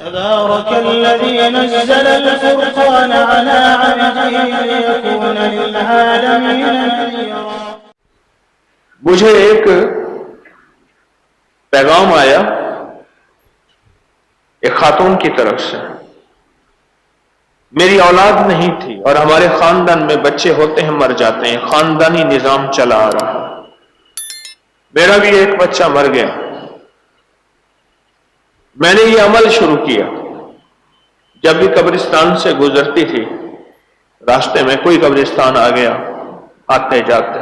تبارك الذي نزل الفرقان على عبده ليكون للعالمين نذيرا۔ مجھے ایک پیغام آیا ایک خاتون کی طرف سے، میری اولاد نہیں تھی اور ہمارے خاندان میں بچے ہوتے ہیں مر جاتے ہیں، خاندانی نظام چلا آ رہا ہے، میرا بھی ایک بچہ مر گیا، میں نے یہ عمل شروع کیا، جب بھی قبرستان سے گزرتی تھی راستے میں کوئی قبرستان آ گیا آتے جاتے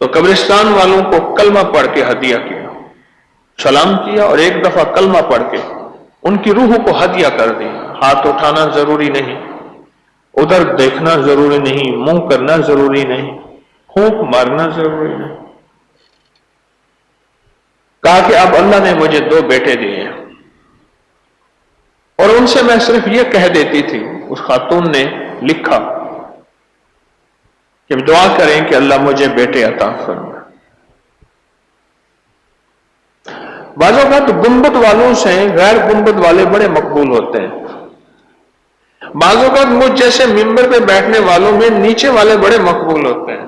تو قبرستان والوں کو کلمہ پڑھ کے ہدیہ کیا، سلام کیا اور ایک دفعہ کلمہ پڑھ کے ان کی روح کو ہدیہ کر دی۔ ہاتھ اٹھانا ضروری نہیں، ادھر دیکھنا ضروری نہیں، منہ کرنا ضروری نہیں، پھونک مارنا ضروری نہیں۔ کہا کہ اب اللہ نے مجھے 2 بیٹے دیے ہیں، اور ان سے میں صرف یہ کہہ دیتی تھی، اس خاتون نے لکھا کہ دعا کریں کہ اللہ مجھے بیٹے عطا فرمائے۔ بعض اوقات گنبد والوں سے غیر گنبد والے بڑے مقبول ہوتے ہیں، بعض اوقات مجھ جیسے ممبر پہ بیٹھنے والوں میں نیچے والے بڑے مقبول ہوتے ہیں۔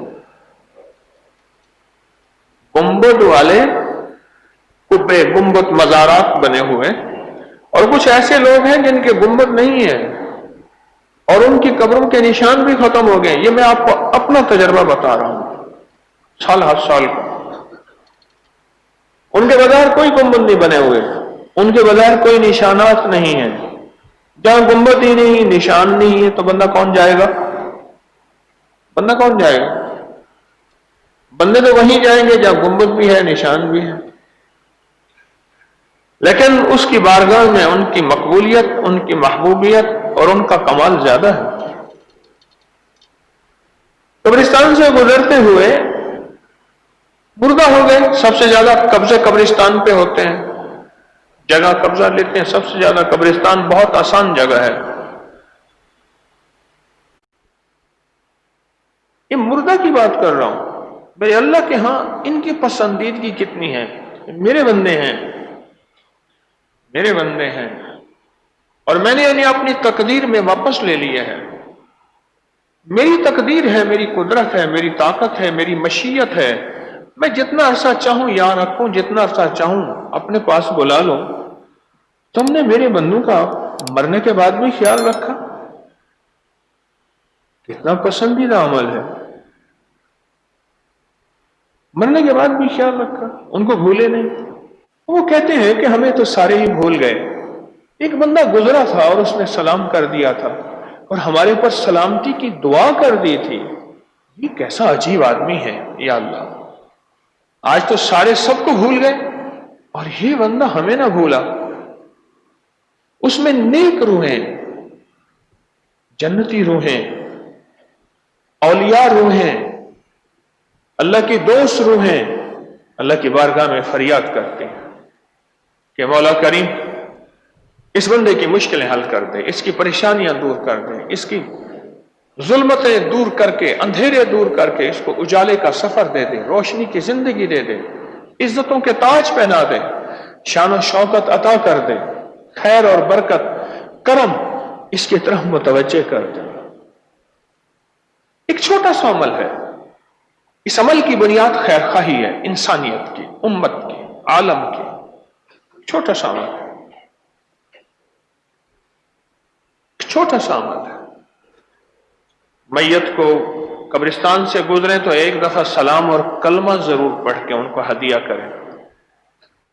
گنبد والے قبے گنبد مزارات بنے ہوئے، اور کچھ ایسے لوگ ہیں جن کے گنبد نہیں ہیں اور ان کی قبروں کے نشان بھی ختم ہو گئے۔ یہ میں آپ کو اپنا تجربہ بتا رہا ہوں، سال ہر سال کا۔ ان کے بغیر کوئی گنبد نہیں بنے ہوئے، ان کے بغیر کوئی نشانات نہیں ہیں۔ جہاں گنبد ہی نہیں، نشان نہیں ہے، تو بندہ کون جائے گا؟ بندہ کون جائے گا؟ بندے تو وہیں جائیں گے جہاں گنبد بھی ہے، نشان بھی ہے۔ لیکن اس کی بارگاہ میں ان کی مقبولیت، ان کی محبوبیت اور ان کا کمال زیادہ ہے۔ قبرستان سے گزرتے ہوئے مردہ ہو گئے، سب سے زیادہ قبضے قبرستان پہ ہوتے ہیں، جگہ قبضہ لیتے ہیں سب سے زیادہ۔ قبرستان بہت آسان جگہ ہے۔ یہ مردہ کی بات کر رہا ہوں، بھائی اللہ کے ہاں ان کی پسندیدگی کتنی ہے؟ میرے بندے ہیں، میرے بندے ہیں، اور میں نے انہیں اپنی تقدیر میں واپس لے لیا ہے۔ میری تقدیر ہے، میری قدرت ہے، میری طاقت ہے، میری مشیت ہے، میں جتنا عرصہ چاہوں یہاں رکھوں، جتنا عرصہ چاہوں اپنے پاس بلا لوں۔ تم نے میرے بندوں کا مرنے کے بعد بھی خیال رکھا، کتنا پسندیدہ عمل ہے۔ مرنے کے بعد بھی خیال رکھا، ان کو بھولے نہیں۔ وہ کہتے ہیں کہ ہمیں تو سارے ہی بھول گئے، ایک بندہ گزرا تھا اور اس نے سلام کر دیا تھا اور ہمارے اوپر سلامتی کی دعا کر دی تھی۔ یہ کیسا عجیب آدمی ہے یا اللہ، آج تو سارے سب کو بھول گئے اور یہ بندہ ہمیں نہ بھولا۔ اس میں نیک روحیں، جنتی روحیں، اولیاء روحیں، اللہ کی دوست روحیں اللہ کی بارگاہ میں فریاد کرتے ہیں کہ مولا کریم اس بندے کی مشکلیں حل کر دے، اس کی پریشانیاں دور کر دے، اس کی ظلمتیں دور کر کے، اندھیرے دور کر کے اس کو اجالے کا سفر دے دے، روشنی کی زندگی دے دے، عزتوں کے تاج پہنا دے، شان و شوکت عطا کر دے، خیر اور برکت کرم اس کی طرف متوجہ کر دے۔ ایک چھوٹا سا عمل ہے، اس عمل کی بنیاد خیر خواہی ہے، انسانیت کی، امت کی، عالم کی، چھوٹا سا عمل ہے، چھوٹا سا عمل ہے۔ میت کو قبرستان سے گزریں تو ایک دفعہ سلام اور کلمہ ضرور پڑھ کے ان کو ہدیہ کریں۔